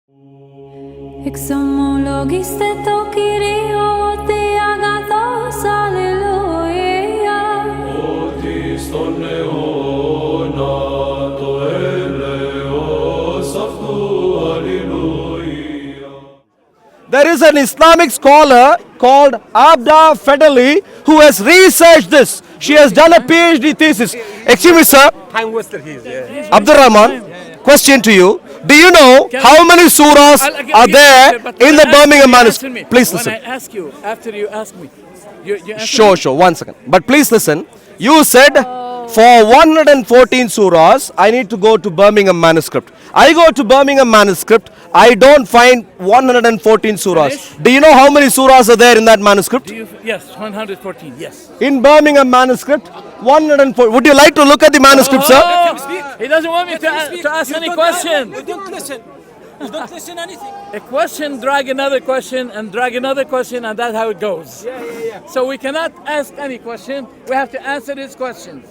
Exomologiste to Kyrio te agathos, alleluia. Otis ton neona to eleos aftu, alleluia. There is an Islamic scholar called Abda Fedeli who has researched this. She has done a PhD thesis. Excuse me, sir. Time waster he is. Yeah. Abdul Rahman, question to you. Do you know how many surahs are there in the Birmingham manuscript? Please listen. When I ask you, after you ask me, you answer Sure, me? sure. 1 second. But please listen. You said for 114 surahs, I need to go to Birmingham manuscript. I go to Birmingham manuscript. I don't find 114 surahs. Finish. Do you know how many surahs are there in that manuscript? Yes, 114, yes. In Birmingham manuscript, 104. Would you like to look at the manuscript, sir? He doesn't want me to ask any question. You don't listen. You don't listen anything. A question drag another question and drag another question, and that's how it goes. So we cannot ask any question. We have to answer his questions.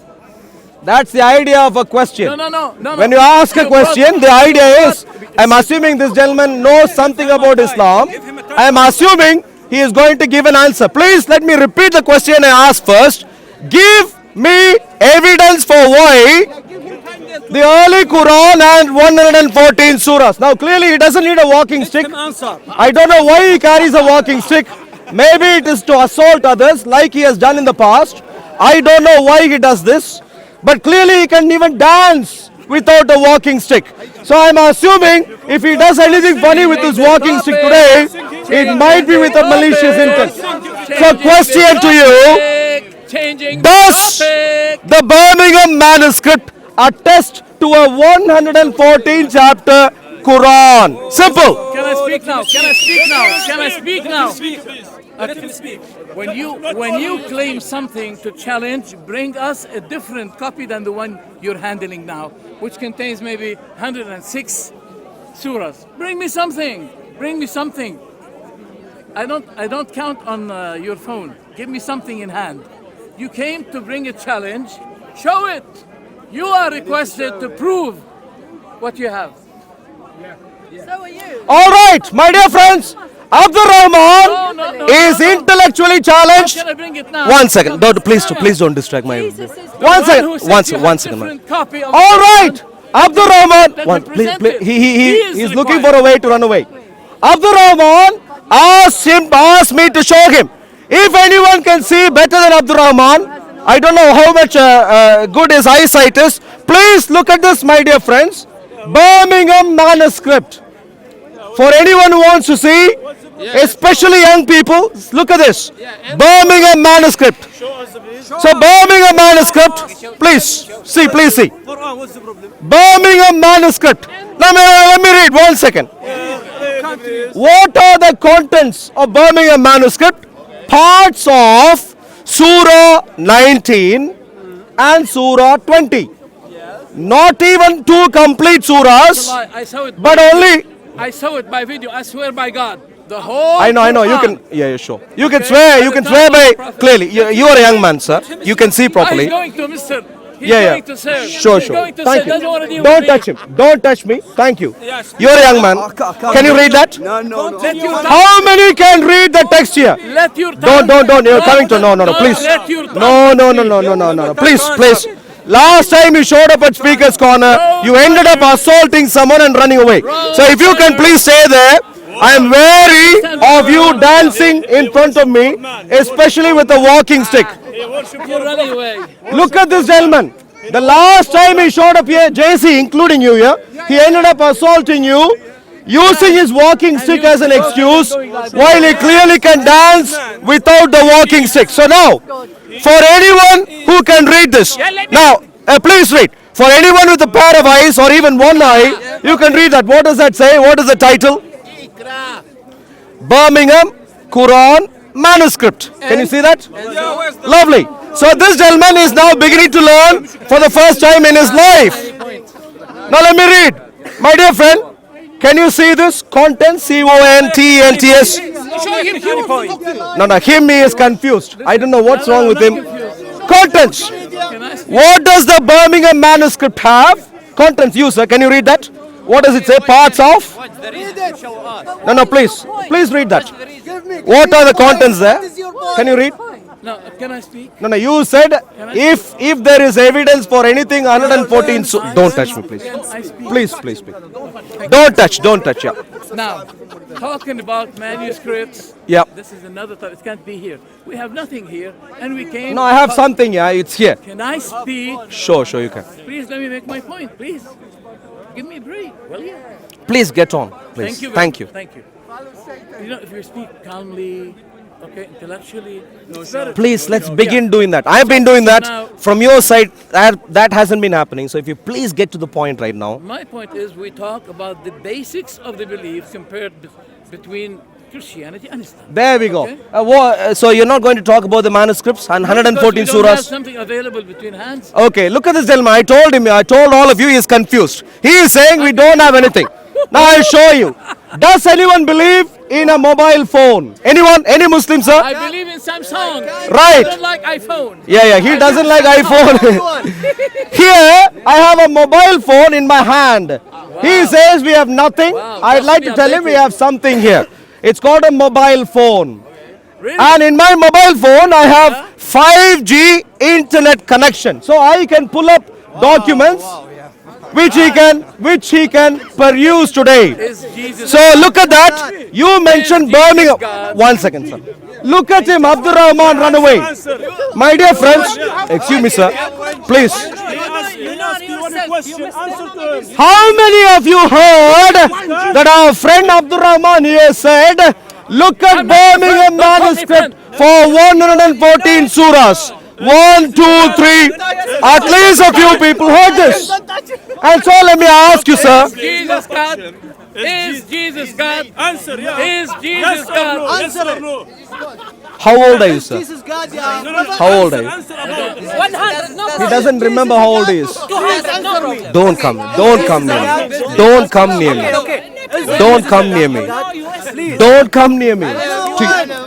That's the idea of a question. No. When you ask a question, the idea is, I'm assuming this gentleman knows something about Islam. I'm assuming he is going to give an answer. Please let me repeat the question I asked first. Give me evidence for why the early Quran and 114 surahs. Now clearly he doesn't need a walking stick. I don't know why he carries a walking stick. Maybe it is to assault others like he has done in the past. I don't know why he does this. But clearly he can even dance without a walking stick. So I'm assuming if he does anything funny with his walking stick today, it might be with a malicious intent. So question to you, does the Birmingham manuscript attest to a 114 chapter Quran? Simple. Can I speak now? Can I speak now? When you claim something to challenge, bring us a different copy than the one you're handling now, which contains maybe 106 surahs. Bring me something. I don't count on your phone. Give me something in hand. You came to bring a challenge. Show it. You are requested to prove what you have. So are you. All right, my dear friends, Abdul Rahman No. is intellectually challenged. How can I bring it now? 1 second. Please don't distract my. Jesus is One One second. who said One you second. have One second. man. different copy of All the right, Quran. Abdul Rahman. Let One, him please, present please. it. He He is he's looking required. for a way to run away. Abdul Rahman asked me to show him. If anyone can see better than Abdul Rahman, I don't know how much good his eyesight is. Please look at this, my dear friends. Birmingham manuscript. For anyone who wants to see, especially young people, look at this. Birmingham manuscript. So Birmingham manuscript, please see. Quran, what's the problem? Birmingham manuscript. Now let me read 1 second. What are the contents of Birmingham manuscript? Parts of Surah 19 and Surah 20. Not even two complete surahs, I saw it. but only. I saw it by video. I swear by God. The whole. I know. You can. Yeah, sure. You can swear. You can swear by clearly. You are a young man, sir. You can see He's properly. going to Mr. He's Yeah. going to serve. Sure. He's going to Thank serve. Doesn't want to you. deal Don't with me. touch him. Don't touch me. Thank you. You're a young man. Can you read that? Let your How many can read the text here? Let your tongue. Don't. You're coming to no. Please. Let your tongue. No. Please. Last time you showed up at Speaker's Corner, you ended up assaulting someone and running away. So if you can please stay there. I am wary of you dancing in front of me, especially with a walking stick. You're running away. Look at this gentleman. The last time he showed up here, JC, including you here, he ended up assaulting you, using his walking stick as an excuse, while he clearly can dance without the walking stick. So now, for anyone who can read this, now, please read. For anyone with a pair of eyes or even one eye, you can read that. What does that say? What is the title? Birmingham Quran manuscript. Can you see that? Lovely. So this gentleman is now beginning to learn for the first time in his life. Now let me read. My dear friend, can you see this? Content, C-O-N-T-E-N-T-S. No, him he is confused. I don't know what's wrong with him. Contents. Can I speak? What does the Birmingham manuscript have? Contents, you sir, can you read that? What does it say? Parts of? No, please. Please read that. What are the contents there? Can you read? No, can I speak? No, you said if there is evidence for anything 114, so don't touch me, please. Can I speak? Please speak. Don't touch, yeah. Now, talking about manuscripts, Yeah. this is another topic. It can't be here. We have nothing here, and we came. No, I have something, yeah, it's here. Can I speak? Sure, you can. Please let me make my point, please. Give me a break, will you? Please get on, please. Thank you. Thank you. Thank you. You know, if you speak calmly, okay, intellectually, it's better. Please, let's begin doing that. I've been doing that. From your side, that hasn't been happening. So if you please get to the point right now. My point is, we talk about the basics of the beliefs compared between Christianity and Islam. There we go. Okay. So you're not going to talk about the manuscripts and 114 Because we don't have surahs? something available between hands. Okay, look at this gentleman. I told all of you he is confused. He is saying we don't have anything. Now I'll show you. Does anyone believe in a mobile phone? Anyone? Any Muslim, sir? I believe in Samsung. Right. I don't like iPhone. Yeah, he doesn't like iPhone. Here, I have a mobile phone in my hand. He says we have nothing. Wow, I'd must like be to tell him we updated. have something here. It's called a mobile phone. Really? And in my mobile phone, I have 5G internet connection. So I can pull up documents which he can peruse today. Is Jesus So look at that. You mentioned Jesus Birmingham. God? 1 second, sir. Look at him, Abdur Rahman, run away. My dear friends, excuse me, sir. Please. How many of you heard that our friend Abdur Rahman here said, look at Birmingham manuscript for 114 surahs. 1, 2, 3. At least a few people heard this. And so let me ask you, sir. Jesus God? Is Jesus God? Answer, yeah. Is Jesus God? Answer or no? How old are you, sir? How old are you? Answer about He doesn't remember how old he is. Don't come near me. Don't come near me. Don't come near me. Don't come near me.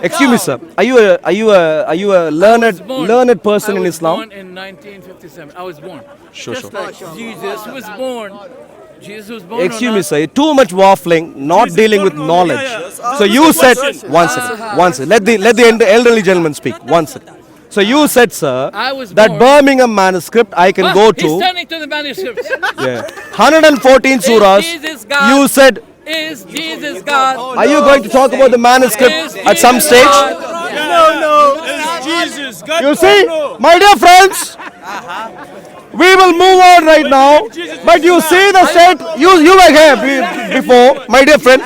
Excuse me, sir. Are you a learned person in I was Islam? born in 1957. I was born. Sure. Just like Jesus was born. Jesus was born. Excuse me, sir. Too much waffling, not dealing with knowledge. So you said, one second. Let the elderly gentleman speak. 1 second. So you said, sir, I was that born- Birmingham manuscript I can go He's to. turning to the manuscripts. Yeah. 114 surahs. Jesus God? You said, Is Jesus God? are you going to talk about the manuscript Is at some Jesus stage? God? Is Jesus God? You see, my dear friends, we will move on right now. But you see the state, you were here before, my dear friend.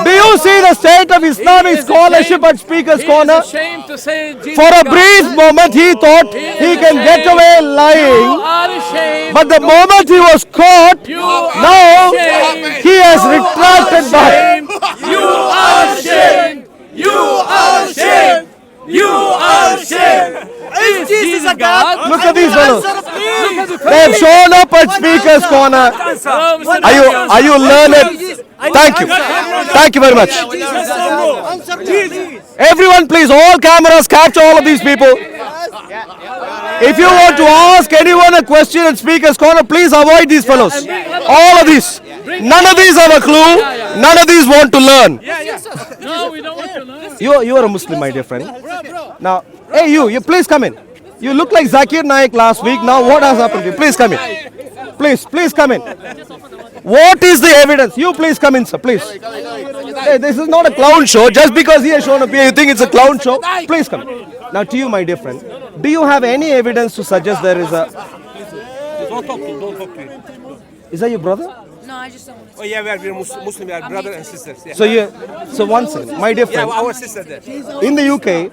Do you see the state of Islamic scholarship at Speaker's He Corner? is ashamed to say Jesus For a God. brief moment, he thought he can get away You lying. are ashamed. But the moment he was caught, You are now ashamed. he has retracted back. You are ashamed. You are ashamed. You are ashamed. Is Jesus a God? Look at these fellows. Look at the They have shown up at Speaker's Corner. Hello, Mr. Are you learned? Thank you. Thank you very much. Everyone, please, all cameras capture all of these people. If you want to ask anyone a question at Speaker's Corner, please avoid these fellows. All of these. None of these have a clue. None of these want to learn. No, we don't want to learn. You are a Muslim, my dear friend. Now, hey, you please come in. You look like Zakir Naik last week. Now, what has happened to you? Please come in. Please come in. What is the evidence? You please come in, sir, please. Hey, this is not a clown show. Just because he has shown up here, you think it's a clown show? Please come in. Now, to you, my dear friend, do you have any evidence to suggest there is a... Don't talk to him. Is that your brother? No, I just don't want to. Oh yeah, we are Muslim, we are brother and sisters. Yeah. So one second, my dear Yeah, friend. our sister there. In the UK,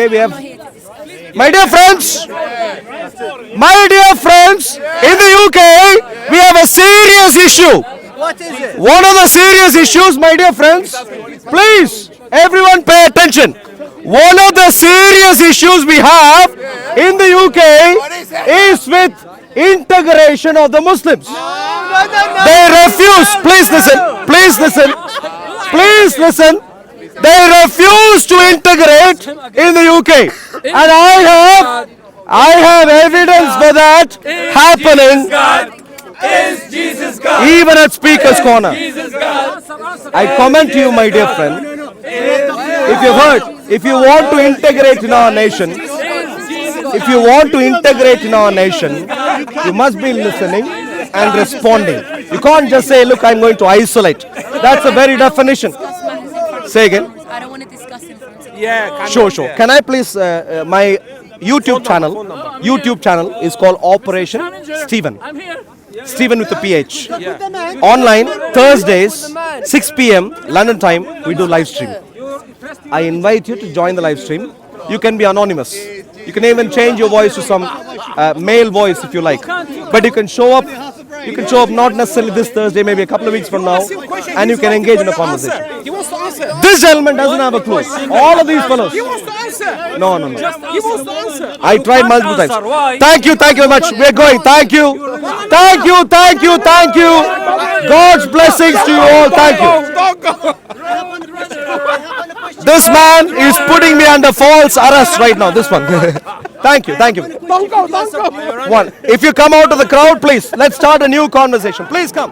we have... My dear friends, in the UK, we have a serious issue. What is it? One of the serious issues, my dear friends, please, everyone pay attention. One of the serious issues we have in the UK is with integration of the Muslims. They refuse, please listen. They refuse to integrate in the UK. And I have evidence for that happening. Is Jesus God? Even at Speaker's Corner. Jesus God. I comment to you, my dear friend, if you've heard, if you want to integrate in our nation, if you want to integrate in our nation, you must be listening and responding. You can't just say, look, I'm going to isolate. That's the very definition. Say again. I don't want to discuss in front of you. Yeah. Sure. Can I please, my YouTube channel is called Operation Stephen. I'm here. Stephen with the PH. Online, Thursdays, 6 p.m. London time, we do live stream. I invite you to join the live stream. You can be anonymous. You can even change your voice to some male voice if you like. But you can show up. You can show up not necessarily this Thursday, maybe a couple of weeks from now, and you can engage in a conversation. He wants to answer. This gentleman doesn't have a clue. All of these fellows. He wants to answer. No. He wants to answer. I tried multiple times. Thank you very much. We're going. Thank you. God's blessings to you all. Thank you. Don't go. This man is putting me under false arrest right now. This one. Thank you. Don't go. One. If you come out of the crowd, please, let's start a new conversation. Please come.